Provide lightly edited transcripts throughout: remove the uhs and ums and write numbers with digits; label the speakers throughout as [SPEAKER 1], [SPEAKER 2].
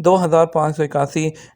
[SPEAKER 1] 2,581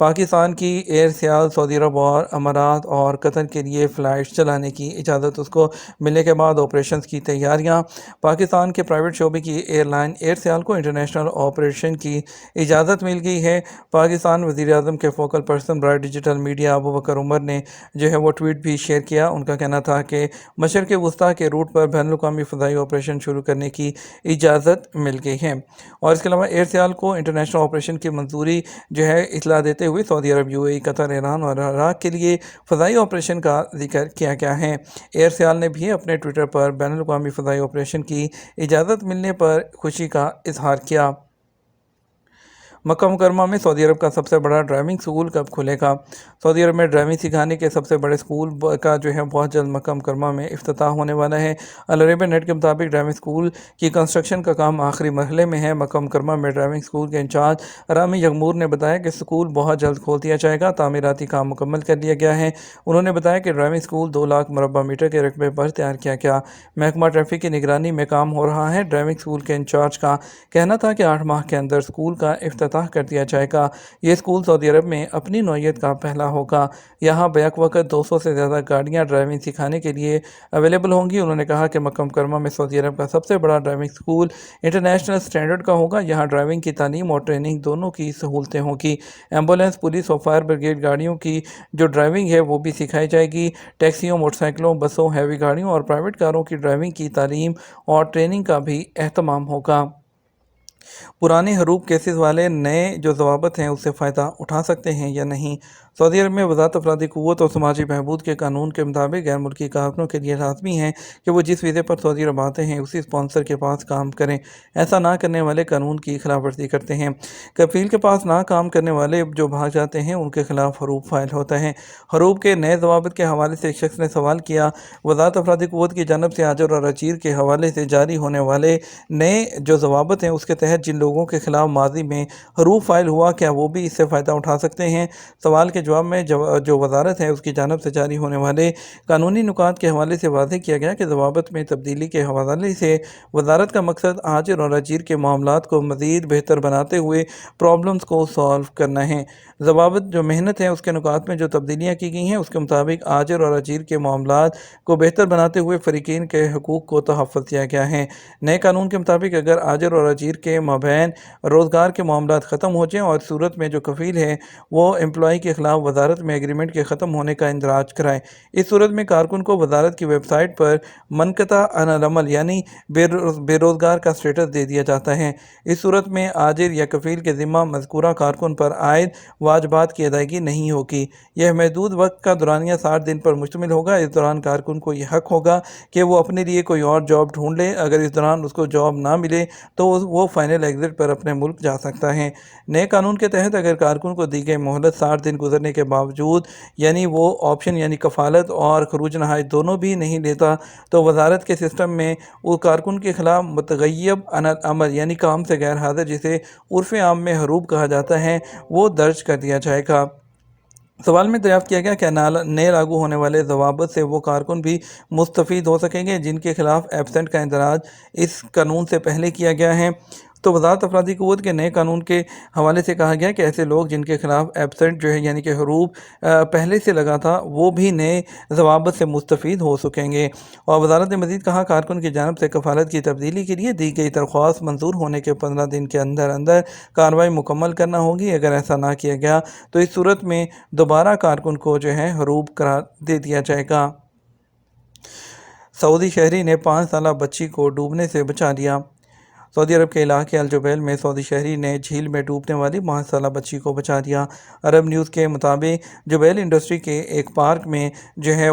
[SPEAKER 1] پاکستان کی ایئر سیال سعودی عرب اور امارات اور قطر کے لیے فلائٹس چلانے کی اجازت اس کو ملنے کے بعد آپریشنز کی تیاریاں۔ پاکستان کے پرائیویٹ شعبے کی ایئر لائن ایئر سیال کو انٹرنیشنل آپریشن کی اجازت مل گئی ہے۔ پاکستان وزیر اعظم کے فوکل پرسن برائے ڈیجیٹل میڈیا ابو بکر عمر نے وہ ٹویٹ بھی شیئر کیا۔ ان کا کہنا تھا کہ مشرق وسطیٰ کے روٹ پر بین الاقوامی فضائی آپریشن شروع کرنے کی اجازت مل گئی ہے، اور اس کے علاوہ ایئر سیال کو انٹرنیشنل آپریشن کی منظوری اطلاع دیتے ہوئے سعودی عرب، یو اے ای، قطر، ایران اور عراق کے لیے فضائی آپریشن کا ذکر کیا گیا ہے۔ ایئر سیال نے بھی اپنے ٹویٹر پر بین الاقوامی فضائی آپریشن کی اجازت ملنے پر خوشی کا اظہار کیا۔ مکہ مکرمہ میں سعودی عرب کا سب سے بڑا ڈرائیونگ اسکول کب کھلے گا؟ سعودی عرب میں ڈرائیونگ سکھانے کے سب سے بڑے اسکول کا بہت جلد مکہ مکرمہ میں افتتاح ہونے والا ہے۔ العربیہ نیٹ کے مطابق ڈرائیونگ اسکول کی کنسٹرکشن کا کام آخری مرحلے میں ہے۔ مکہ مکرمہ میں ڈرائیونگ اسکول کے انچارج رامی یغمور نے بتایا کہ اسکول بہت جلد کھول دیا جائے گا۔ تعمیراتی کام مکمل کر لیا گیا ہے۔ انہوں نے بتایا کہ ڈرائیونگ اسکول 2 لاکھ مربع میٹر کے رقبے پر تیار کیا گیا۔ محکمہ ٹریفک کی نگرانی میں کام ہو رہا ہے۔ ڈرائیونگ اسکول کے انچارج کا کہنا تھا کہ 8 ماہ کے اندر اسکول کا افتتاح کر دیا جائے گا۔ یہ اسکول سعودی عرب میں اپنی نوعیت کا پہلا ہوگا۔ یہاں بیک وقت 200 سے زیادہ گاڑیاں ڈرائیونگ سکھانے کے لیے اویلیبل ہوں گی۔ انہوں نے کہا کہ مکہ مکرمہ میں سعودی عرب کا سب سے بڑا ڈرائیونگ اسکول انٹرنیشنل سٹینڈرڈ کا ہوگا۔ یہاں ڈرائیونگ کی تعلیم اور ٹریننگ دونوں کی سہولتیں ہوں گی۔ ایمبولینس، پولیس اور فائر بریگیڈ گاڑیوں کی ڈرائیونگ ہے وہ بھی سکھائی جائے گی۔ ٹیکسیوں، موٹر سائیکلوں، بسوں، ہیوی گاڑیوں اور پرائیویٹ کاروں کی ڈرائیونگ کی تعلیم اور ٹریننگ کا بھی اہتمام ہوگا۔ پرانے حروب کیسز والے نئے ضوابط ہیں اس سے فائدہ اٹھا سکتے ہیں یا نہیں؟ سعودی عرب میں وزارت افرادی قوت اور سماجی بہبود کے قانون کے مطابق غیر ملکی کارکنوں کے لیے لازمی ہے کہ وہ جس ویزے پر سعودی عرب آتے ہیں اسی اسپانسر کے پاس کام کریں۔ ایسا نہ کرنے والے قانون کی خلاف ورزی کرتے ہیں۔ کفیل کے پاس نہ کام کرنے والے جو بھاگ جاتے ہیں ان کے خلاف حروب فائل ہوتا ہے۔ حروب کے نئے ضوابط کے حوالے سے ایک شخص نے سوال کیا، وزارت افرادی قوت کی جانب سے آجر اور اجیر کے حوالے سے جاری ہونے والے نئے ضوابط ہیں اس کے تحت جن لوگوں کے خلاف ماضی میں حروب فائل ہوا کیا وہ بھی اس سے فائدہ اٹھا سکتے ہیں؟ سوال کے جواب میں جو وزارت ہے اس کی جانب سے جاری ہونے والے قانونی نکات کے حوالے سے واضح کیا گیا کہ ضوابط میں تبدیلی کے حوالے سے وزارت کا مقصد آجر اور اجیر کے معاملات کو مزید بہتر بناتے ہوئے پرابلمز کو سالو کرنا ہے۔ ضوابط جو محنت ہے اس کے نکات میں جو تبدیلیاں کی گئی ہیں اس کے مطابق آجر اور اجیر کے معاملات کو بہتر بناتے ہوئے فریقین کے حقوق کو تحفظ دیا گیا ہے۔ نئے قانون کے مطابق اگر آجر اور اجیر کے مابین روزگار کے معاملات ختم ہو جائیں اور صورت میں جو کفیل ہے وہ امپلائی کے خلاف وزارت میں ایگریمنٹ کے ختم ہونے کا اندراج کرائے، اس صورت میں کارکن کو وزارت کی ویب سائٹ پر منقطع عن العمل یعنی بے روزگار کا سٹیٹس دے دیا جاتا ہے۔ اس صورت میں آجر یا کفیل کے ذمہ مذکورہ کارکن پر عائد واجبات کی ادائیگی نہیں ہوگی۔ یہ محدود وقت کا دورانیہ 60 دن پر مشتمل ہوگا۔ اس دوران کارکن کو یہ حق ہوگا کہ وہ اپنے لیے کوئی اور جاب ڈھونڈ لے۔ اگر اس دوران اس کو جاب نہ ملے تو وہ فائنل ایگزٹ پر اپنے ملک جا سکتا ہے۔ نئے قانون کے تحت اگر کارکن کو دی گئی مہلت 60 دن گزرنے کے باوجود یعنی وہ آپشن یعنی کفالت اور خروج نہائش دونوں بھی نہیں لیتا تو وزارت کے سسٹم میں وہ کارکن کے خلاف متغیب عن العمل یعنی کام سے غیر حاضر جسے عرف عام میں حروب کہا جاتا ہے وہ درج کر دیا جائے گا۔ سوال میں دریافت کیا گیا کہ نئے لاگو ہونے والے ضوابط سے وہ کارکن بھی مستفید ہو سکیں گے جن کے خلاف ایبسنٹ کا اندراج اس قانون سے پہلے کیا گیا ہے؟ تو وزارت افرادی قوت کے نئے قانون کے حوالے سے کہا گیا کہ ایسے لوگ جن کے خلاف ایبسنٹ یعنی کہ حروب پہلے سے لگا تھا وہ بھی نئے ضوابط سے مستفید ہو سکیں گے۔ اور وزارت نے مزید کہا کارکن کی جانب سے کفالت کی تبدیلی کے لیے دی گئی درخواست منظور ہونے کے 15 دن کے اندر اندر کارروائی مکمل کرنا ہوگی۔ اگر ایسا نہ کیا گیا تو اس صورت میں دوبارہ کارکن کو حروب قرار دے دیا جائے گا۔ سعودی شہری نے 5 سالہ بچی کو ڈوبنے سے بچا لیا۔ سعودی عرب کے علاقے الجبیل میں سعودی شہری نے جھیل میں ڈوبنے والی 5 سالہ بچی کو بچا لیا۔ عرب نیوز کے مطابق جبیل انڈسٹری کے ایک پارک میں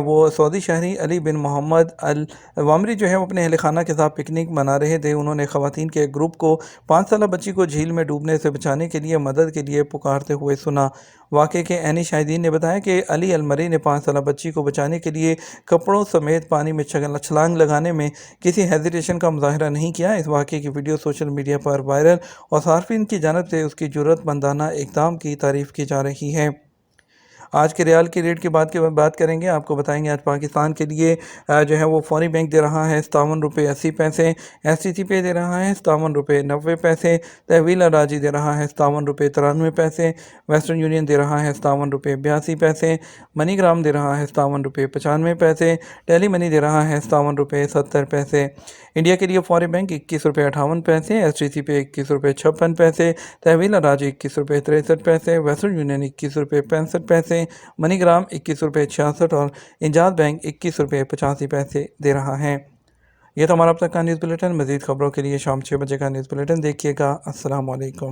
[SPEAKER 1] وہ سعودی شہری علی بن محمد الوامری وہ اپنے اہل خانہ کے ساتھ پکنک منا رہے تھے۔ انہوں نے خواتین کے ایک گروپ کو 5 سالہ بچی کو جھیل میں ڈوبنے سے بچانے کے لیے مدد کے لیے پکارتے ہوئے سنا۔ واقعے کے عینی شاہدین نے بتایا کہ علی المری نے 5 سالہ بچی کو بچانے کے لیے کپڑوں سمیت پانی میں چھلانگ لگانے میں کسی ہیزیٹیشن کا مظاہرہ نہیں کیا۔ اس واقعے کی ویڈیو سوشل میڈیا پر وائرل اور صارفین کی جانب سے اس کی جرأت مندانہ اقدام کی تعریف کی جا رہی ہے۔ آج کے ریال کی ریٹ کی بات کریں گے، آپ کو بتائیں گے آج پاکستان کے لیے جو ہے وہ فوری بینک دے رہا ہے 57 روپے 80 پیسے، ایس ٹی سی پے دے رہا ہے 57 روپے 90 پیسے، تحویل اراضی دے رہا ہے 57 روپے 93 پیسے، ویسٹرن یونین دے رہا ہے 57 روپے 82 پیسے، منی گرام دے رہا ہے 57 روپے 95 پیسے، ٹیلی منی دے رہا ہے 57 روپے 70 پیسے۔ انڈیا کے لیے فوری بینک 21 روپے 58 پیسے، ایس ٹی سی پے 21 روپے 56 پیسے، تحویل اراضی 21 روپے 63 پیسے، ویسٹرن یونین 21 روپے 65 پیسے، منی گرام 21 روپے 66 اور انجاز بینک 21 روپے 85 پیسے دے رہا ہے۔ یہ تو ہمارا اب تک کا نیوز بلیٹن، مزید خبروں کے لیے شام 6 بجے کا نیوز بلیٹن دیکھیے گا۔ السلام علیکم۔